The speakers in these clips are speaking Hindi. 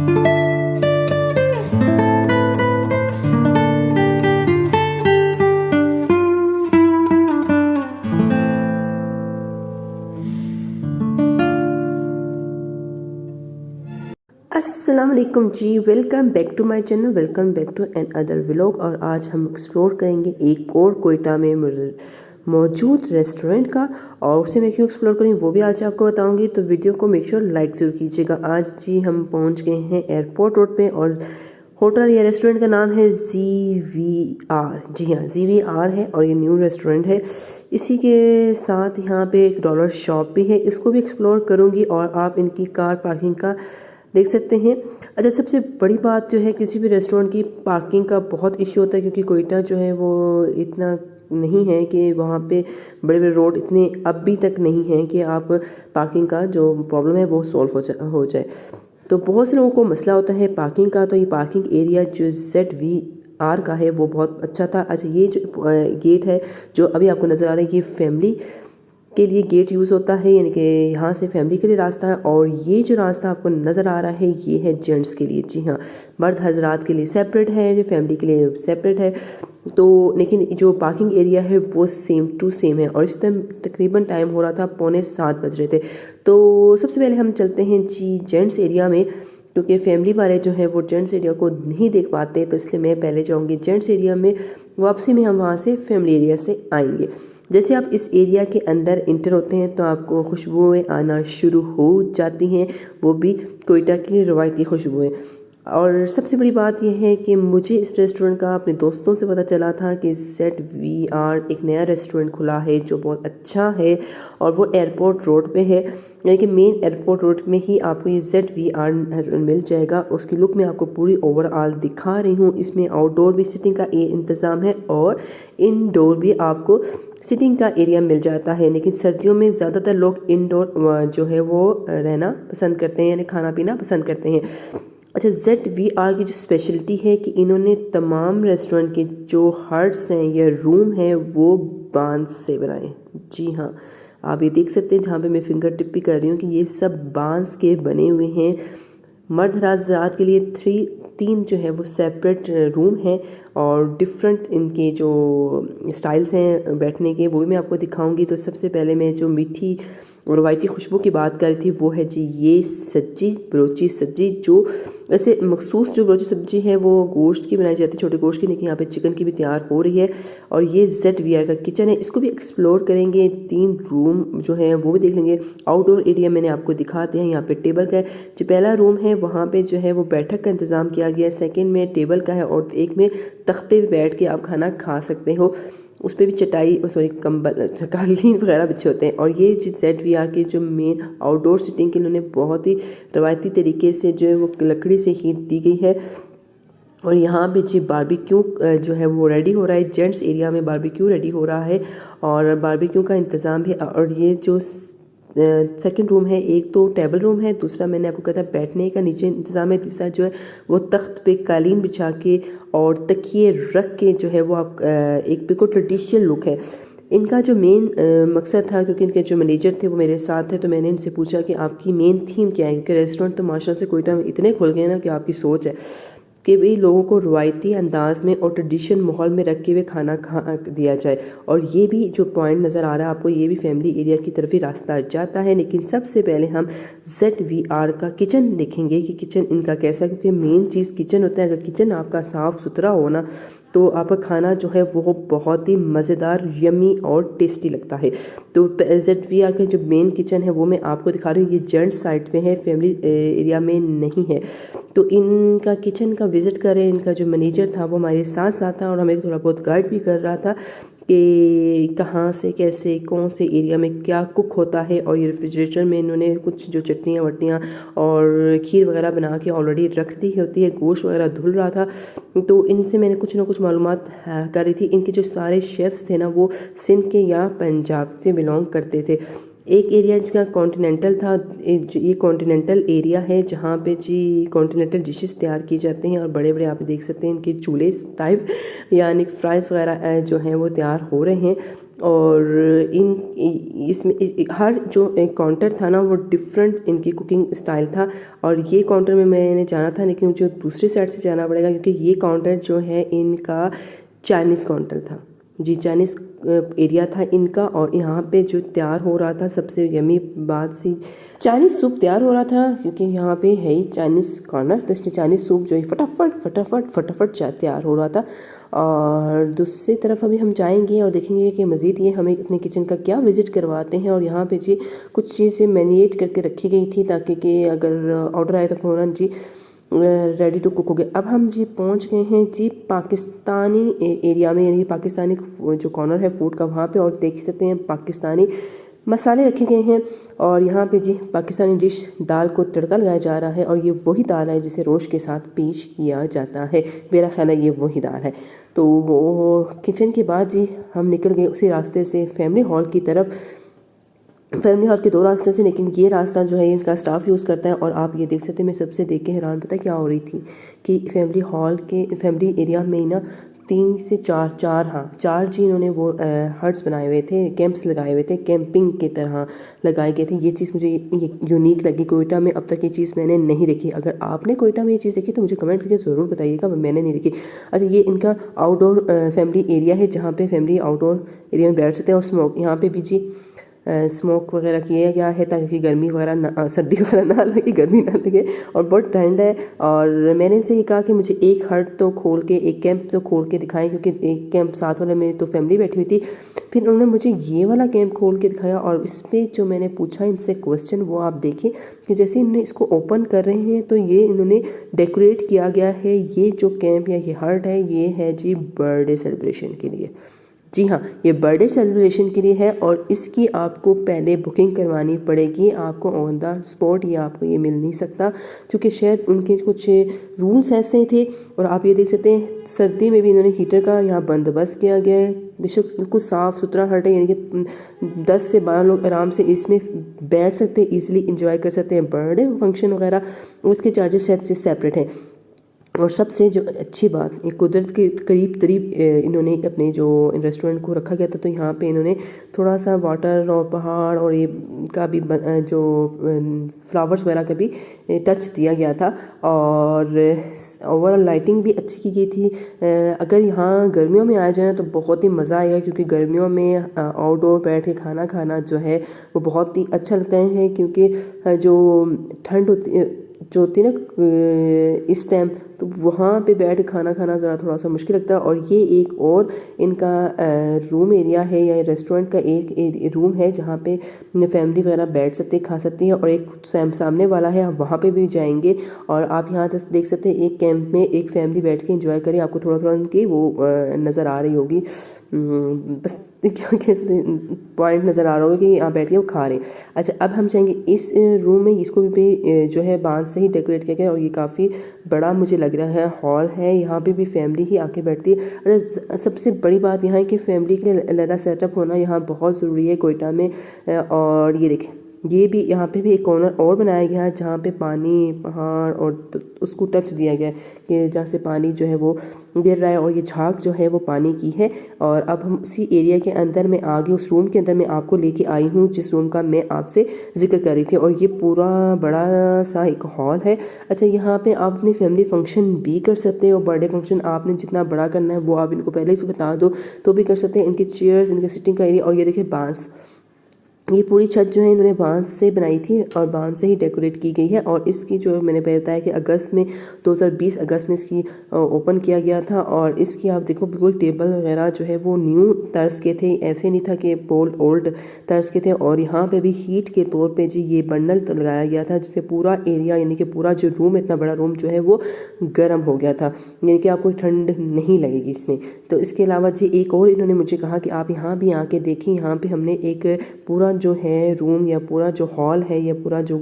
अस्सलाम वालेकुम जी, welcome back to my channel, welcome back to another vlog. और आज हम एक्सप्लोर करेंगे एक और कोयटा में मौजूद रेस्टोरेंट का, और उसे मैं क्यों एक्सप्लोर करूँ वो भी आज आपको बताऊंगी। तो वीडियो को मेक श्योर लाइक ज़रूर कीजिएगा। आज जी हम पहुंच गए हैं एयरपोर्ट रोड पे, और होटल या रेस्टोरेंट का नाम है ZVR। जी हाँ, ZVR है और ये न्यू रेस्टोरेंट है। इसी के साथ यहाँ पे एक डॉलर शॉप भी है, इसको भी एक्सप्लोर करूँगी। और आप इनकी कार पार्किंग का देख सकते हैं। अच्छा, सबसे बड़ी बात जो है, किसी भी रेस्टोरेंट की पार्किंग का बहुत इश्यू होता है, क्योंकि कोयटा जो है वो इतना नहीं है कि वहाँ पे बड़े बड़े रोड इतने अभी तक नहीं हैं कि आप पार्किंग का जो प्रॉब्लम है वो सॉल्व हो जाए। तो बहुत से लोगों को मसला होता है पार्किंग का। तो ये पार्किंग एरिया जो ZVR का है वो बहुत अच्छा था। अच्छा, ये जो गेट है जो अभी आपको नज़र आ रहा है, ये फैमिली के लिए गेट यूज़ होता है, यानी कि यहाँ से फैमिली के लिए रास्ता है। और ये जो रास्ता आपको नज़र आ रहा है ये है जेंट्स के लिए। जी हाँ, मर्द हजरात के लिए सेपरेट है, जो फैमिली के लिए सेपरेट है। तो लेकिन जो पार्किंग एरिया है वो सेम टू सेम है। और इस टाइम तकरीबन टाइम हो रहा था 6:45 बज रहे थे। तो सबसे पहले हम चलते हैं जी जेंट्स एरिया में, क्योंकि फैमिली वाले जो है वो जेंट्स एरिया को नहीं देख पाते, तो इसलिए मैं पहले जाऊँगी जेंट्स एरिया में। वापसी में हम वहाँ से फैमिली एरिया से आएंगे। जैसे आप इस एरिया के अंदर इंटर होते हैं तो आपको खुशबुएं आना शुरू हो जाती हैं, वो भी कोयटा की रवायती खुशबुएं। और सबसे बड़ी बात यह है कि मुझे इस रेस्टोरेंट का अपने दोस्तों से पता चला था कि ZVR एक नया रेस्टोरेंट खुला है जो बहुत अच्छा है, और वो एयरपोर्ट रोड पे है, यानी कि मेन एयरपोर्ट रोड में ही आपको ये ZVR मिल जाएगा। उसकी लुक मैं आपको पूरी ओवरऑल दिखा रही हूँ। इसमें आउटडोर भी सिटिंग का इंतज़ाम है और इनडोर भी आपको सिटिंग का एरिया मिल जाता है। लेकिन सर्दियों में ज़्यादातर लोग इंडोर जो है वो रहना पसंद करते हैं, यानी खाना पीना पसंद करते हैं। अच्छा, ZVR की जो स्पेशलिटी है कि इन्होंने तमाम रेस्टोरेंट के जो हट्स हैं या रूम हैं वो बांस से बनाए। जी हाँ, आप ये देख सकते हैं जहाँ पे मैं फिंगर टिप भी कर रही हूँ कि ये सब बांस के बने हुए हैं। मर्द हज़रात के लिए तीन जो है वो सेपरेट रूम हैं, और डिफरेंट इनके जो स्टाइल्स हैं बैठने के वो भी मैं आपको दिखाऊंगी। तो सबसे पहले मैं जो मीठी रवायती खुशबू की बात कर रही थी वो है जी ये सब्जी, बलोची सब्जी। जो वैसे मखसूस जो बलोची सब्जी है वो गोश्त की बनाई जाती है, छोटे गोश्त की, लेकिन यहाँ पे चिकन की भी तैयार हो रही है। और ये ZVR का किचन है, इसको भी एक्सप्लोर करेंगे। 3 रूम जो है वो भी देख लेंगे। आउटडोर एरिया मैंने आपको दिखाते हैं। यहाँ पे टेबल का है, जो पहला रूम है वहाँ पे जो है वो बैठक का इंतज़ाम किया गया है। सेकेंड में टेबल का है, और एक में तख्ते पे बैठ के आप खाना खा सकते हो। उस पर भी चटाई कंबल कालीन वगैरह बिछे होते हैं। और ये ZVR की जो मेन आउटडोर सिटिंग की इन्होंने बहुत ही रवायती तरीके से जो है वो लकड़ी से हीट दी गई है। और यहाँ पे जी बारबेक्यू जो है वो रेडी हो रहा है। जेंट्स एरिया में बारबेक्यू रेडी हो रहा है और बारबेक्यू का इंतज़ाम भी। और ये जो सेकंड रूम है, एक तो टेबल रूम है, दूसरा मैंने आपको कहा था बैठने का नीचे इंतज़ाम है, तीसरा जो है वो तख्त पे कालीन बिछा के और तकिए रख के जो है वो आप एक बिल्कुल ट्रेडिशनल लुक है। इनका जो मेन मकसद था, क्योंकि इनके जो मैनेजर थे वो मेरे साथ थे, तो मैंने इनसे पूछा कि आपकी मेन थीम क्या है, क्योंकि रेस्टोरेंट तो माशा से कोयटा में इतने खुल गए ना कि आपकी सोच है कि भाई लोगों को रवायती अंदाज में और ट्रेडिशन माहौल में रख के हुए खाना दिया जाए। और ये भी जो पॉइंट नज़र आ रहा है आपको, ये भी फैमिली एरिया की तरफ ही रास्ता जाता है। लेकिन सबसे पहले हम ZVR का किचन देखेंगे कि किचन इनका कैसा है, क्योंकि मेन चीज़ किचन होता है। अगर किचन आपका साफ़ सुथरा हो ना तो आपका खाना जो है वो बहुत ही मज़ेदार, यमी और टेस्टी लगता है। तो ZVR का जो मेन किचन है वो मैं आपको दिखा रही हूँ। ये जेंट्स साइड पे है, फैमिली एरिया में नहीं है। तो इनका किचन का विज़िट करें। इनका जो मैनेजर था वो हमारे साथ साथ था और हमें थोड़ा बहुत गाइड भी कर रहा था कि कहाँ से कैसे कौन से एरिया में क्या कुक होता है। और ये रेफ्रिजरेटर में इन्होंने कुछ जो चटनियाँ वटनियाँ और खीर वगैरह बना के ऑलरेडी रख दी होती है। गोश्त वगैरह धुल रहा था, तो इनसे मैंने कुछ ना कुछ मालूमात कर रही थी। इनके जो सारे शेफ़्स थे ना वो सिंध के या पंजाब से बिलोंग करते थे। एक एरिया जिसका कॉन्टिनेंटल था, ये कॉन्टिनेंटल एरिया है जहाँ पे जी कॉन्टिनेंटल डिशेस तैयार की जाती हैं और बड़े बड़े आप देख सकते हैं इनके चूल्हे टाइप यानी फ्राइज़ वगैरह जो हैं वो तैयार हो रहे हैं। और इसमें हर जो एक काउंटर था ना वो डिफरेंट इनकी कुकिंग स्टाइल था। और ये काउंटर में मैंने जाना था लेकिन मुझे दूसरी साइड से जाना पड़ेगा क्योंकि ये काउंटर जो है इनका चाइनीज़ काउंटर था जी, चाइनीज़ एरिया था इनका। और यहाँ पे जो तैयार हो रहा था सबसे यमी बात सी चाइनीज़ सूप तैयार हो रहा था क्योंकि यहाँ पे है ही चाइनीज़ कॉर्नर, तो इसलिए चाइनीज़ सूप जो है फटाफट तैयार हो रहा था। और दूसरी तरफ अभी हम जाएंगे और देखेंगे कि मज़ीद ये हमें अपने किचन का क्या विज़िट करवाते हैं। और यहाँ पे जी कुछ चीज़ें मैरिनेट करके रखी गई थी ताकि कि अगर ऑर्डर आए तो फ़ौरन जी रेडी टू कुक हो गए। अब हम जी पहुंच गए हैं जी पाकिस्तानी एरिया में, यानी पाकिस्तानी जो कॉर्नर है फूड का वहाँ पे। और देख सकते हैं पाकिस्तानी मसाले रखे गए हैं और यहाँ पे जी पाकिस्तानी डिश दाल को तड़का लगाया जा रहा है। और ये वही दाल है जिसे रोश के साथ पेश किया जाता है, मेरा ख्याल है ये वही दाल है। तो वो किचन के बाद जी हम निकल गए उसी रास्ते से फैमिली हॉल की तरफ। फैमिली हॉल के दो रास्ते से, लेकिन ये रास्ता जो है इसका स्टाफ यूज़ करता है। और आप ये देख सकते हैं, मैं सबसे देख के हैरान पता क्या हो रही थी कि फैमिली हॉल के फैमिली एरिया में ना 3 से 4 जी इन्होंने वो हट्स बनाए हुए थे, कैंप्स लगाए हुए थे, कैंपिंग की तरह लगाए गए थे। ये चीज़ मुझे यूनिक लगी, कोयटा में अब तक ये चीज़ मैंने नहीं देखी। अगर आपने कोयटा में ये चीज़ देखी तो मुझे कमेंट करके ज़रूर बताइएगा, मैंने नहीं देखी। अच्छा, ये इनका आउटडोर फैमिली एरिया है जहाँ पे फैमिली आउटडोर एरिया में बैठ सकते हैं। और स्मोक यहाँ पे भी जी स्मोक वगैरह किया गया है ताकि गर्मी वगैरह ना, सर्दी वगैरह ना लगे, गर्मी ना लगे। और बहुत ठंड है। और मैंने इनसे ये कहा कि मुझे एक हट तो खोल के, एक कैंप तो खोल के दिखाएं, क्योंकि एक कैंप साथ वाले में तो फैमिली बैठी हुई थी। फिर उन्होंने मुझे ये वाला कैंप खोल के दिखाया और इस पर जो मैंने पूछा इनसे क्वेश्चन वो आप देखिए कि जैसे इन्होंने इसको ओपन कर रहे हैं तो ये इन्होंने डेकोरेट किया गया है। ये जो कैंप या ये हट है ये है जी बर्थडे सेलिब्रेशन के लिए। जी हाँ, ये बर्थडे सेलिब्रेशन के लिए है और इसकी आपको पहले बुकिंग करवानी पड़ेगी। आपको ऑन द स्पॉट ये आपको ये मिल नहीं सकता क्योंकि शायद उनके कुछ रूल्स ऐसे थे। और आप ये देख सकते हैं सर्दी में भी इन्होंने हीटर का यहाँ बंदोबस्त किया गया है। बेशक बिल्कुल साफ़ सुथरा हट है, यानी कि 10 से 12 लोग आराम से इसमें बैठ सकते हैं, ईजिली इंजॉय कर सकते हैं बर्थडे फंक्शन वगैरह। उसके चार्जेस से सेपरेट हैं। और सबसे जो अच्छी बात, ये कुदरत के करीब इन्होंने अपने जो रेस्टोरेंट को रखा गया था, तो यहाँ पे इन्होंने थोड़ा सा वाटर और पहाड़ और ये का भी जो फ्लावर्स वगैरह का भी टच दिया गया था। और ओवरऑल लाइटिंग भी अच्छी की गई थी। अगर यहाँ गर्मियों में आया जाए तो बहुत ही मज़ा आएगा क्योंकि गर्मियों में आउटडोर बैठ के खाना खाना जो है वो बहुत ही अच्छा लगता है। क्योंकि जो ठंड होती है ना इस टाइम, तो वहाँ पे बैठ के खाना खाना ज़रा थोड़ा सा मुश्किल लगता है। और ये एक और इनका रूम एरिया है या रेस्टोरेंट का एक रूम है जहाँ पे फैमिली वगैरह बैठ सकते हैं, खा सकती है। और एक सामने वाला है, आप वहाँ पे भी जाएंगे और आप यहाँ तक देख सकते हैं एक कैंप में एक फैमिली बैठ के एंजॉय करें। आपको थोड़ा थोड़ा उनकी वो नज़र आ रही होगी, बस क्या कैसे पॉइंट नज़र आ रहा होगा कि यहाँ बैठ के वो खा रहे हैं। अच्छा, अब हम जाएंगे इस रूम में, इसको भी जो है बांस से ही डेकोरेट किया गया और ये काफ़ी बड़ा मुझे लग रहा है हॉल है। यहाँ पे भी फैमिली ही आके बैठती है। अच्छा, सबसे बड़ी बात यहाँ है कि फैमिली के लिए अलग सेटअप होना यहाँ बहुत ज़रूरी है कोयटा में। और ये देखें, ये भी यहाँ पे भी एक कॉर्नर और बनाया गया है जहाँ पे पानी पहाड़ और तो उसको टच दिया गया है कि जहाँ से पानी जो है वो गिर रहा है और ये झाग जो है वो पानी की है। और अब हम उसी एरिया के अंदर में आ गए, उस रूम के अंदर मैं आपको लेके आई हूँ जिस रूम का मैं आपसे जिक्र कर रही थी। और ये पूरा बड़ा सा एक हॉल है। अच्छा, यहाँ पे आप अपनी फैमिली फंक्शन भी कर सकते हो। बर्थडे फंक्शन आपने जितना बड़ा करना है वो आप इनको पहले से बता दो तो भी कर सकते हैं। इनकी चेयर्स, इनके सिटिंग का एरिया, और ये देखिए बांस, ये पूरी छत जो है इन्होंने बांस से बनाई थी और बांस से ही डेकोरेट की गई है। और इसकी जो मैंने बताया कि अगस्त में 2020 अगस्त में इसकी ओपन किया गया था। और इसकी आप देखो बिल्कुल टेबल वगैरह जो है वो न्यू तर्ज के थे, ऐसे नहीं था कि ओल्ड तर्ज के थे। और यहाँ पे भी हीट के तौर पे जी ये बर्नर तो लगाया गया था जिससे पूरा एरिया, यानी कि पूरा जो रूम, इतना बड़ा रूम जो है वो गर्म हो गया था, यानी कि आपको ठंड नहीं लगेगी इसमें। तो इसके अलावा जी एक और इन्होंने मुझे कहा कि आप यहाँ भी आके देखें, यहाँ पे हमने एक पूरा पूरा जो है रूम या पूरा जो हॉल है या पूरा जो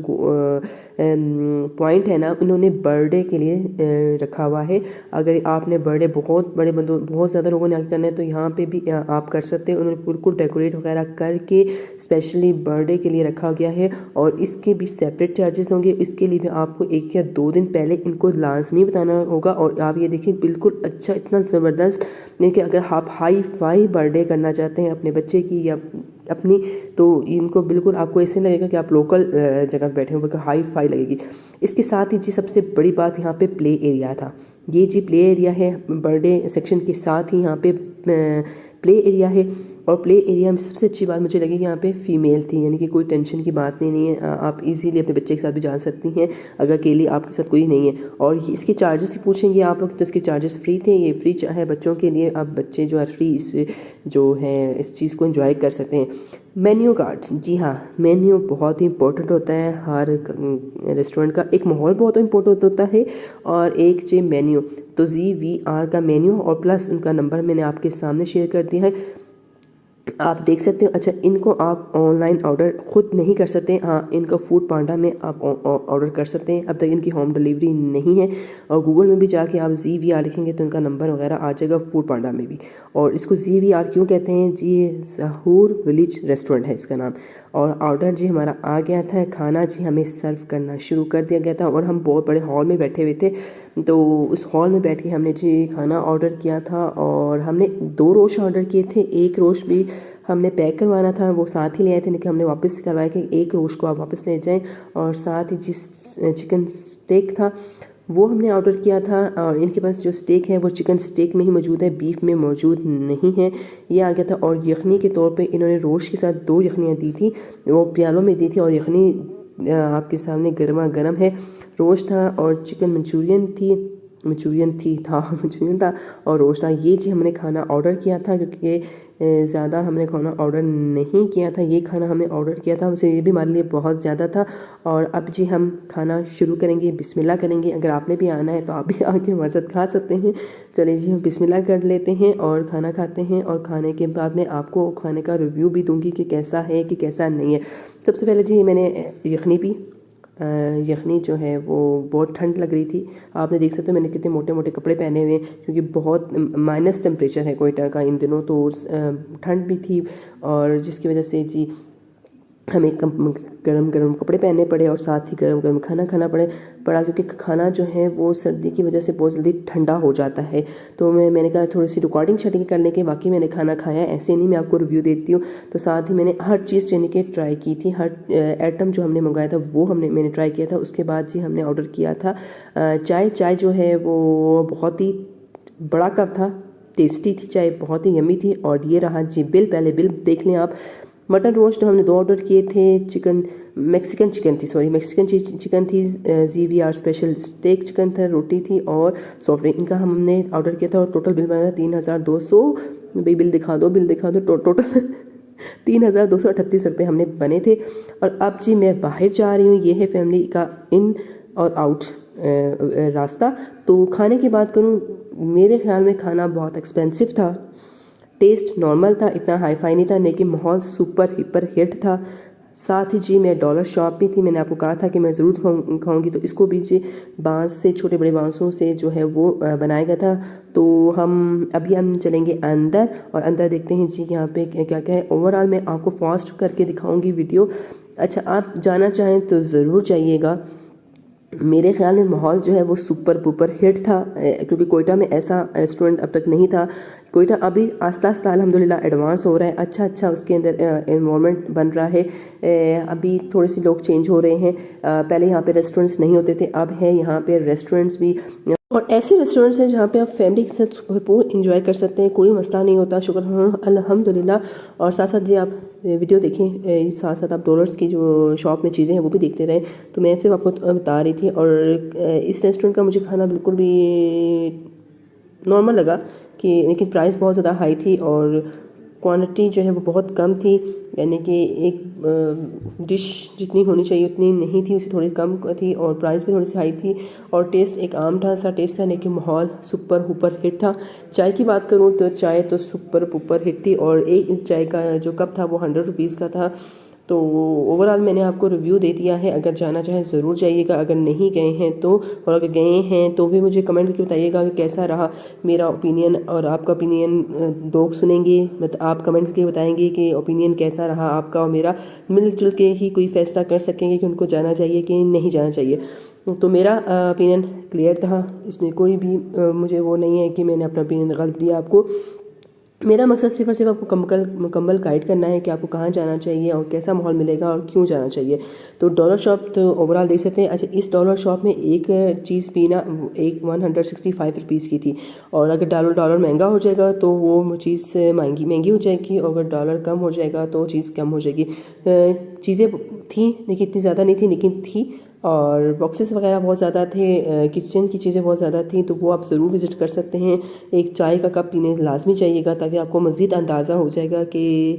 पॉइंट है ना, इन्होंने बर्थडे के लिए रखा हुआ है। अगर आपने बर्थडे बहुत बड़े बंदों बहुत ज़्यादा लोगों ने आके करना है तो यहाँ पे भी आप कर सकते हैं। उन्होंने बिल्कुल डेकोरेट वगैरह करके स्पेशली बर्थडे के लिए रखा गया है और इसके भी सेपरेट चार्जेस होंगे। इसके लिए भी आपको 1 या 2 दिन पहले इनको लाजमी बताना होगा। और आप ये देखिए बिल्कुल अच्छा, इतना ज़बरदस्त नहीं कि अगर आप हाई फाई बर्थडे करना चाहते हैं अपने बच्चे की या अपनी, तो इनको बिल्कुल आपको ऐसे लगेगा कि आप लोकल जगह पर बैठे हो, बिल्कुल हाई फाई लगेगी। इसके साथ ही जी सबसे बड़ी बात यहाँ पे प्ले एरिया था। ये जी प्ले एरिया है, बर्थडे सेक्शन के साथ ही यहाँ पे प्ले एरिया है। और प्ले एरिया में सबसे अच्छी बात मुझे लगी कि यहाँ पे फीमेल थी, यानी कि कोई टेंशन की बात नहीं है। आप इजीली अपने बच्चे के साथ भी जा सकती हैं अगर अकेले आपके साथ कोई नहीं है। और इसके चार्जेस ही पूछेंगे आप लोग तो इसके चार्जेस फ्री थे। ये फ्री है बच्चों के लिए, अब बच्चे जो है फ्री जो है इस चीज़ को एंजॉय कर सकते हैं। मेन्यू कार्ड्स, जी हाँ, मेन्यू बहुत ही इंपॉर्टेंट होता है हर रेस्टोरेंट का। एक माहौल बहुत इंपॉर्टेंट होता है और एक जो मेन्यू, तो ZVR का मेन्यू और प्लस उनका नंबर मैंने आपके सामने शेयर कर दिया है, आप देख सकते हो। अच्छा, इनको आप ऑनलाइन ऑर्डर खुद नहीं कर सकते, हाँ इनका फूड पांडा में आप ऑर्डर कर सकते हैं। अब तक इनकी होम डिलीवरी नहीं है और गूगल में भी जाके आप ZVR लिखेंगे तो इनका नंबर वगैरह आ जाएगा फूड पांडा में भी। और इसको ZVR क्यों कहते हैं जी, सहूर विलेज रेस्टोरेंट है इसका नाम। और ऑर्डर जी हमारा आ गया था, खाना जी हमें सर्व करना शुरू कर दिया गया था और हम बहुत बड़े हॉल में बैठे हुए थे। तो उस हॉल में बैठ के हमने जी खाना ऑर्डर किया था और हमने 2 रोश ऑर्डर किए थे। एक रोश भी हमने पैक करवाना था, वो साथ ही ले आए थे, लेकिन हमने वापस करवाया कि एक रोश को आप वापस ले जाएं। और साथ ही जिस चिकन स्टेक था वो हमने ऑर्डर किया था और इनके पास जो स्टेक है वो चिकन स्टेक में ही मौजूद है, बीफ में मौजूद नहीं है, ये आ गया था। और यखनी के तौर पे इन्होंने रोश के साथ 2 यखनियाँ दी थी, वो प्यालों में दी थी और यखनी आपके सामने गर्मा गर्म है। रोश था और चिकन मंचूरियन था और रोश था। ये जी हमने खाना ऑर्डर किया था क्योंकि ज़्यादा हमने खाना ऑर्डर नहीं किया था, ये खाना हमने ऑर्डर किया था, उसे ये भी हमारे लिए बहुत ज़्यादा था। और अब जी हम खाना शुरू करेंगे, बिस्मिल्लाह करेंगे। अगर आपने भी आना है तो आप भी आके हमारे साथ खा सकते हैं। चलिए जी हम बिस्मिल्लाह कर लेते हैं और खाना खाते हैं और खाने के बाद में आपको खाने का रिव्यू भी दूंगी कि कैसा है कि कैसा नहीं है। सबसे पहले जी मैंने यखनी पी। यखनी जो है वो बहुत ठंड लग रही थी, आपने देख सकते हो मैंने कितने मोटे मोटे कपड़े पहने हुए हैं क्योंकि बहुत माइनस टेम्परेचर है कोयटा का इन दिनों, तो ठंड भी थी और जिसकी वजह से जी हमें गरम गरम कपड़े पहनने पड़े और साथ ही गरम गरम खाना खाना पड़ा क्योंकि खाना जो है वो सर्दी की वजह से बहुत जल्दी ठंडा हो जाता है। तो मैंने कहा थोड़ी सी रिकॉर्डिंग शटिंग करने के, बाकी मैंने खाना खाया, ऐसे नहीं मैं आपको रिव्यू देती हूँ। तो साथ ही मैंने हर चीज़ यानी कि ट्राई की थी, हर आइटम जो हमने मंगाया था वो मैंने ट्राई किया था। उसके बाद जी हमने ऑर्डर किया था चाय जो है वो बहुत ही बड़ा कप था, टेस्टी थी चाय, बहुत ही यम्मी थी। और ये रहा जी बिल, पहले बिल देख लें आप। मटन रोस्ट हमने 2 ऑर्डर किए थे, मैक्सिकन चिकन थी, ZVR स्पेशल स्टेक चिकन था, रोटी थी और सॉफ्ट ड्रिंक, इनका हमने ऑर्डर किया था और टोटल बिल बना था 3200। भाई बिल दिखा दो टोटल 3238 रुपये हमने बने थे। और अब जी मैं बाहर जा रही हूँ, ये है फैमिली का इन और आउट रास्ता। तो खाने की बात करूँ, मेरे ख्याल में खाना बहुत एक्सपेंसिव था, टेस्ट नॉर्मल था, इतना हाई फाई नहीं था, लेकिन माहौल सुपर हिपर हिट था। साथ ही जी मैं डॉलर शॉप भी थी, मैंने आपको कहा था कि मैं ज़रूर खाऊंगी, तो इसको भी जी बांस से, छोटे बड़े बांसों से जो है वो बनाया गया था। तो हम चलेंगे अंदर और अंदर देखते हैं जी यहाँ पे क्या क्या है। ओवरऑल मैं आपको फास्ट करके दिखाऊंगी वीडियो। अच्छा, आप जाना चाहें तो ज़रूर जाइएगा। मेरे ख्याल में माहौल जो है वो सुपर पुपर हिट था क्योंकि कोयटा में ऐसा रेस्टोरेंट अब तक नहीं था। कोयटा अभी आस्ता आस्ता अल्हम्दुलिल्लाह एडवांस हो रहा है, अच्छा उसके अंदर एनवायरनमेंट बन रहा है। अभी थोड़े से लोग चेंज हो रहे हैं, पहले यहाँ पे रेस्टोरेंट्स नहीं होते थे, अब है यहाँ पे रेस्टोरेंट्स भी। और ऐसे रेस्टोरेंट्स हैं जहाँ पे आप फैमिली के साथ भरपूर इंजॉय कर सकते हैं, कोई मसला नहीं होता, शुक्र अल्हम्दुलिल्लाह। और साथ साथ जी आप वीडियो देखें, साथ साथ आप डॉलर्स की जो शॉप में चीज़ें हैं वो भी देखते रहें। तो मैं ऐसे आपको बता रही थी। और इस रेस्टोरेंट का मुझे खाना बिल्कुल भी नॉर्मल लगा कि, लेकिन प्राइस बहुत ज़्यादा हाई थी और क्वांटिटी जो है वो बहुत कम थी, यानी कि एक डिश जितनी होनी चाहिए उतनी नहीं थी, उससे थोड़ी कम थी और प्राइस भी थोड़ी सी हाई थी। और टेस्ट एक आम सा टेस्ट था, लेकिन माहौल सुपर हुपर हिट था। चाय की बात करूँ तो चाय तो सुपर पुपर हिट थी और एक चाय का जो कप था वो 100 रुपीज़ का था। तो ओवरऑल मैंने आपको रिव्यू दे दिया है, अगर जाना चाहें ज़रूर जाइएगा, अगर नहीं गए हैं तो, और अगर गए हैं तो भी मुझे कमेंट करके बताइएगा कि कैसा रहा मेरा ओपिनियन, और आपका ओपिनियन लोग सुनेंगे, मतलब आप कमेंट करके बताएंगे कि ओपिनियन कैसा रहा आपका और मेरा, मिलजुल के ही कोई फैसला कर सकेंगे कि उनको जाना चाहिए कि नहीं जाना चाहिए। तो मेरा ओपिनियन क्लियर था, इसमें कोई भी मुझे वो नहीं है कि मैंने अपना ओपिनियन गलत दिया आपको। मेरा मकसद सिर्फ और सिर्फ आपको मुकम्मल गाइड करना है कि आपको कहाँ जाना चाहिए और कैसा माहौल मिलेगा और क्यों जाना चाहिए। तो डॉलर शॉप तो ओवरऑल देख सकते हैं। अच्छा, इस डॉलर शॉप में एक चीज़ भी ना एक 165 रुपीज़ की थी, और अगर डॉलर महंगा हो जाएगा तो वो चीज़ महंगी हो जाएगी, और अगर डॉलर कम हो जाएगा तो चीज़ कम हो जाएगी। चीज़ें थी लेकिन इतनी ज़्यादा नहीं थी, लेकिन थी, और बॉक्सेस वगैरह बहुत ज़्यादा थे, किचन की चीज़ें बहुत ज़्यादा थी, तो वो आप ज़रूर विज़िट कर सकते हैं। एक चाय का कप पीने लाजमी चाहिएगा, ताकि आपको मज़ीद अंदाज़ा हो जाएगा कि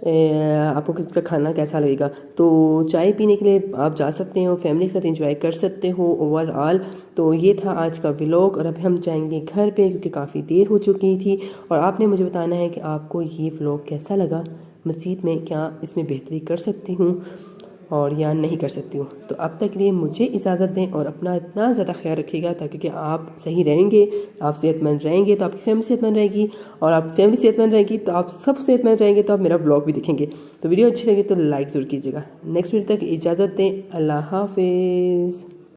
आपको किसका खाना कैसा लगेगा। तो चाय पीने के लिए आप जा सकते हो, फैमिली के साथ एंजॉय कर सकते हो ओवरऑल। तो ये था आज का व्लॉग, और अब हम जाएंगे घर पे क्योंकि काफ़ी देर हो चुकी थी, और आपने मुझे बताना है कि आपको ये व्लॉग कैसा लगा, मज़ीद में क्या इसमें बेहतरी कर सकती हूँ और या नहीं कर सकती हूँ। तो अब तक के लिए मुझे इजाज़त दें, और अपना इतना ज़्यादा ख्याल रखिएगा ताकि कि आप सही रहेंगे, आप सेहतमंद रहेंगे तो आपकी फैमिली सेहतमंद रहेगी, और आप फैमिली सेहतमंद रहेगी तो आप सब सेहतमंद रहेंगे, तो आप मेरा ब्लॉग भी देखेंगे। तो वीडियो अच्छी लगी तो लाइक ज़रूर कीजिएगा। नेक्स्ट वीडियो तक इजाज़त दें, अल्लाह हाफिज़।